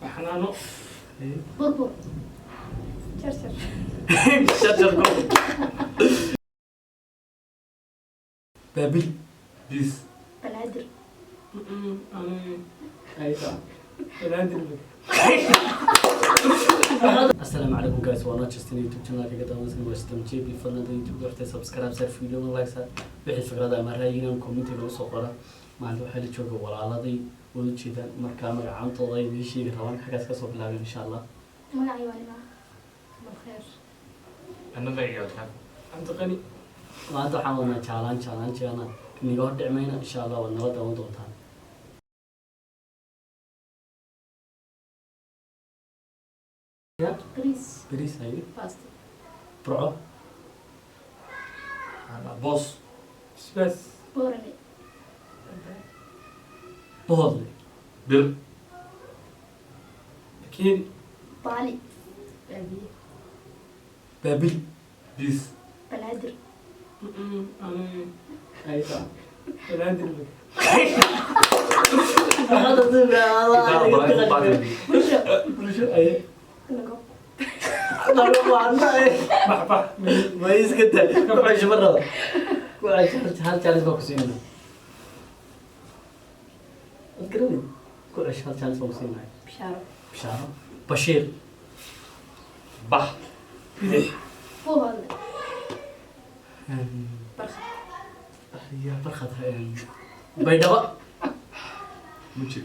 حنانو بربر شرشر شجر قوي بابل بيس بنادر انا ايوه بنادر السلام عليكم جايز وانا جستني يوتيوب شانل كده مثلا واستمتعي بفضل يوتيوب وقتها سبسكرايب صار فيديو لايك صار بحي فكرة ما راينا كومنت لو صقرا ما عنده حل تشوف ولا على ولا شيء ده مركان عن طوي بشيء روان حاجة كسب بالله إن شاء الله ما عيوني ما بخير انا غيرت انت غني ما أنت حاولنا challenge أنا نقعد دعمينا إن شاء الله والنبض أول دوتان يا بريس بريس هاي باستي برو انا بوس بس بورني بهضلي بر اكيد بالي بابي بابل بيس بنادر انا أيوة بنادر هذا زين الله برشا أيه كنقو ما عندنا بح ما يسكت كيف مرة كويس هل تعرف بوكسينا أذكرني كويس هل تعرف بوكسينا بشارة بشارة بشير بح هو هذا برخة هي برخة بيضاء مشي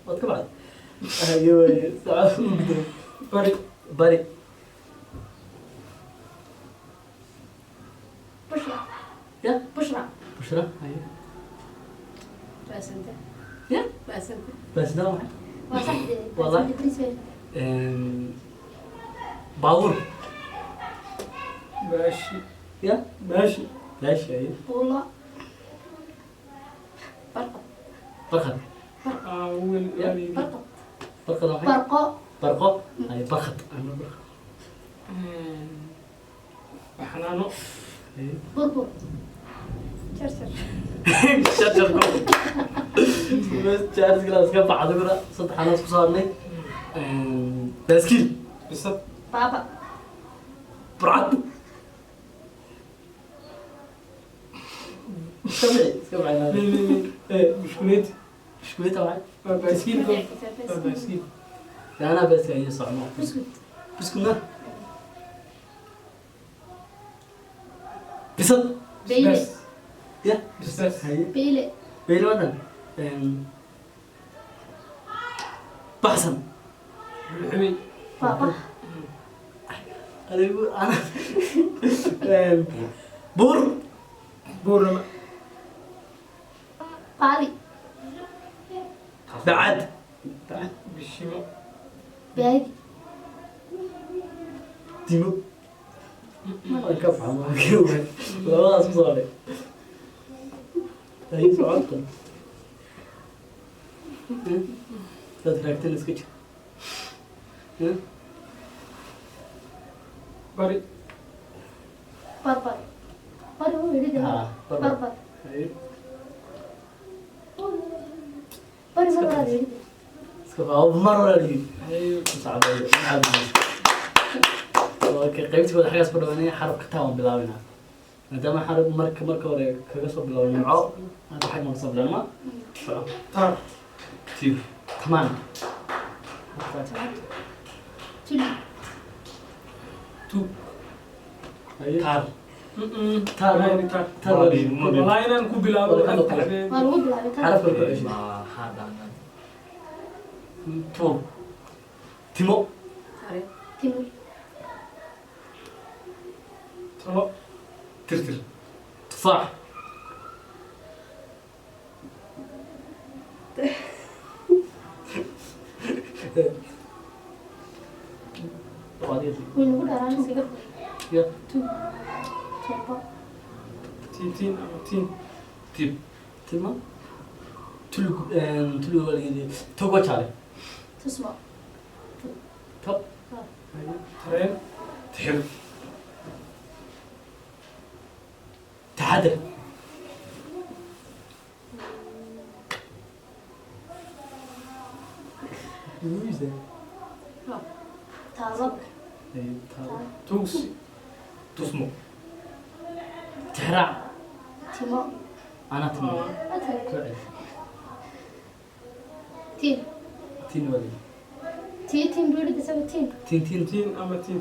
واتك بعد أيوة صعب بري بري بشرة يا بشرة بشرة أيوة بس انت يا بس انت بس ده واحد وصحدي والله. بريس فين باور ماشي يا ماشي ليش أيوة والله برقة برخة اول يعني برقة برخة واحد برقة برقة أي برخة أنا برخة حنانو أيوة بربر شرشر شجر قوي بس جالس كلاس كم بعد كذا صدق حنا صارني بسكيل بس بابا براد سمعي ايه مشكلتي شوية واحد بسكيل بسكيت بسكيل أنا بس هي صعبة بسكوت بس كنا بسط بيلي بس يا بس هي بيلي بيلو أنا بحسن حبيبي بابا أنا بور بورما بالي بعد بالشمال باقي تيمو كف عم كيوه والله صاري هي صعبت لا تركت السكتش بري بربر بربر هو يريد بربر بربر هذا يريد أول مرة لي ايوه صعب صعب قيمتي ولا حاجة أصبر وأنا حرب كتاوم بلاوينا دام حرب مركة ولا كجسر بلاوينا معه هذا حاجة مقصب لنا طار كتير ثمان تلي تو تار تار يعني تار تار والله انا نكون بلا ما هو بلا عارف كل شيء هذا تو تيمو تيمور تو ترتر تفاح وين نقول أنا سيجر يا تو توبا تين او تين تيب تيمو تلو ولا يدي توقع شاري تسمع توب ترين تحب تحدث taalo tuugsi tusmo tixraac timo anaa timo atay ku celi tiin tin wadi tiin buurid isaga tiin tin tiin ama tiin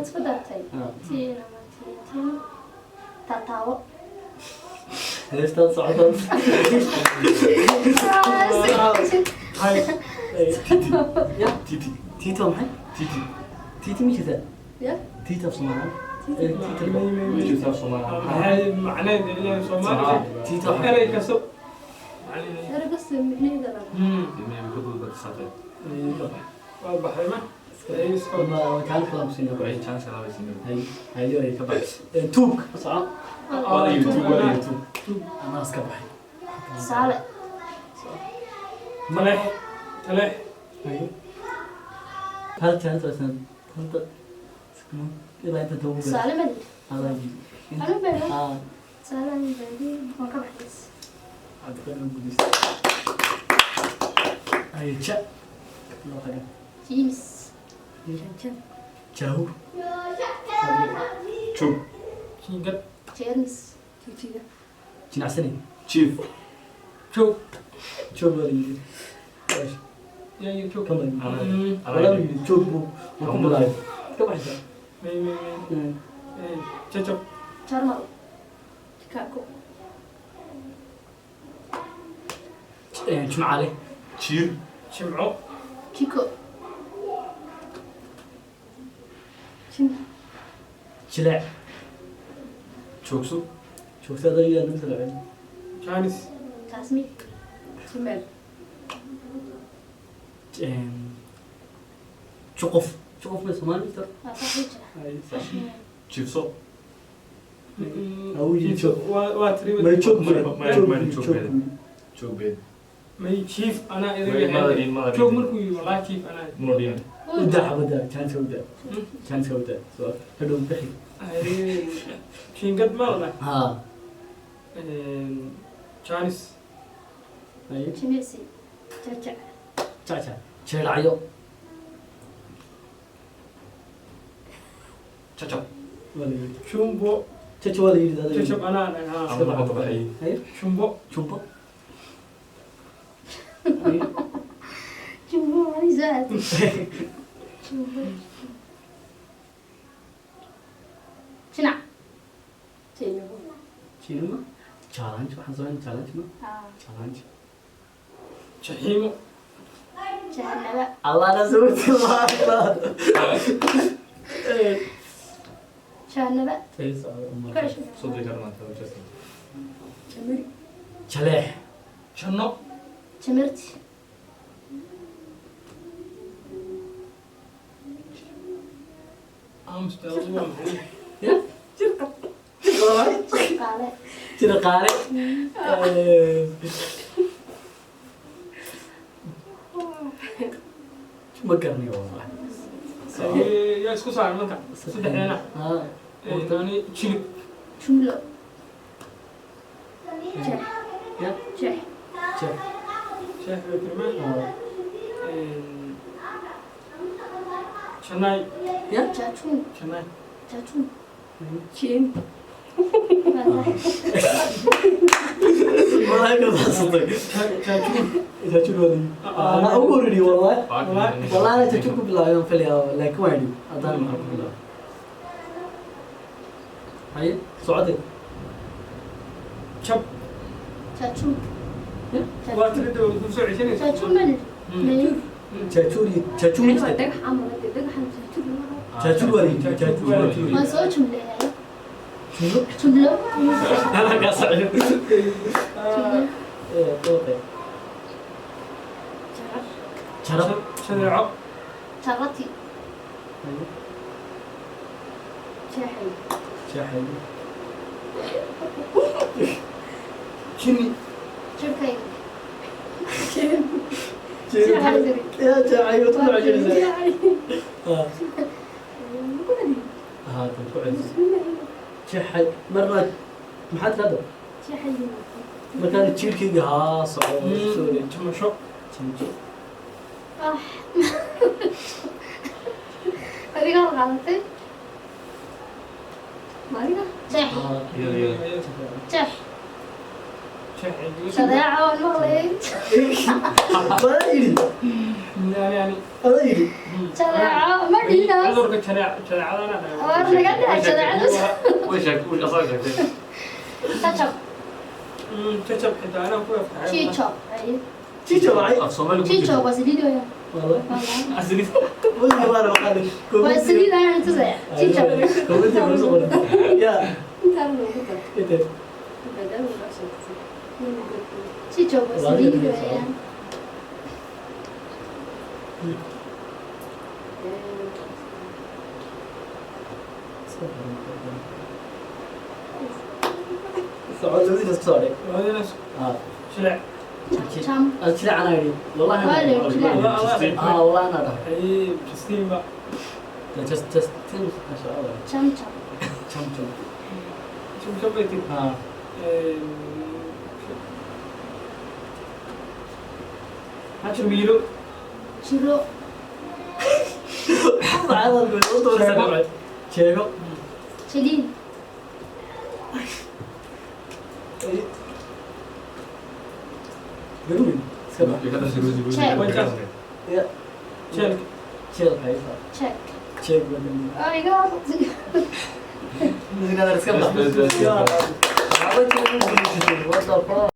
isku dartay tiin ama tiin tataawo heestaa socdood hay ya titi tiita waa maxay titi tiiti ma jirtaa ya tiita af soomaaliya jirta Soomaaliya maxay macnaheed inay Soomaaliya tiita erey kasto eragasta micnaheeda la inay ku dad saqay waa baxay ma kaan kulamsina way chance la waysin hayo ay ka baxay tuug soco wala YouTube anaa iska baxay saale taleex taleex hal chance wasan hada ilaa inta tuug saale mali alaji anu beero ah saale anu beero waan ka baxays adkan gudis ay cha loo xaga jeans jahu chub kiingad jeermis jijiga jinacsani chief joog joog wala yiri yaa joog kama ala yiri joog buu ku bilaay ka baxay may jajab jarmal chicago jumcale chiir jimco chico jileec joogso joogtada iyo nafta la celi jaanis tasmi jimel juquf juquf ma Soomaali tar asaxija ay sax chiefso awu yi joog waa tiri may joog joog beed may chief anaa May idin mother joog markuu yiri walaa chief anaa mudin uda xabada chance uda so hadhow bixi kiingad ma wada ha jaanis ay jimisi jaja cha jeerayo chachap wala yiri jumbo chacha wala yiri dada jajab anaa dhahaa ama ma tabaxay ay jumbo jumbo jumbo walizad jumbo jina jina Chilma challenge waxaan soo challenge ma challenge jaxiimo jahanaba Allah rasuulti Allah jahanaba tays umar sodri karnata just jamiri jaleex janno jamirti amstel waa maxay ya jirka qaale jira qaale ma garni wallah yaa isku saaran marka saddexdeena ani jilib jumlo jeex ya jeex check sheekh kirmaan janaay ya jaajuun janaay jaajuun jim malaga basatay jaajuun jajur wali ana ugu ridi wallah Wallahi. والله أنا تشوف بالله في اليوم لك وادي أدان ما أقول بالله هاي صعدي jab jaajuun waa tiri dawlad ku soo ceshanaysa jaajuun mani mayur تشوري تشوري waa dhagax camal dhagaxan jaajuun تشور ولي تشور waan soo jumleeyay شنو؟ jumlo أنا قاصع jumlo طوطي jarab شرب shadeeco jarati jeexay شاحن jini jirkay يا جاعي وطلع جلسة هذا فعل شاحن مرة ما حد هذا مكان تشيلكي ها صعود سوري jamasho تشيلكي qaadatay mariga jeex jeex shadeeca waan maqlayay shadeeca ma dhiinaas cudurka shareecadana war naga dhaca shadeecadus وشك tacab jajab xitaa anaa ku aftahay chicho ay Chicho معي الصومالي chicho waa saliid weeyaan والله أسري والله ما أنا بقالي waa saliid aan tusay chicho كومنتي بس قول يا intaan lagu daro إنت chicho waa saliid weeyaan سعود لذيذ بس صاري hooyadaas آه shilec jam أشياء أنا أريد والله والله أنا ده ay jistiinba just ما شاء الله jam jam كم jumjumbaytid آه hajir miilo jiro عاوز أقول أنت شيكو saliid قولي سبعة يا jeelka شيل حيفا check شيك ولا oh my god نقدر نسكبها يا عاوز what the fuck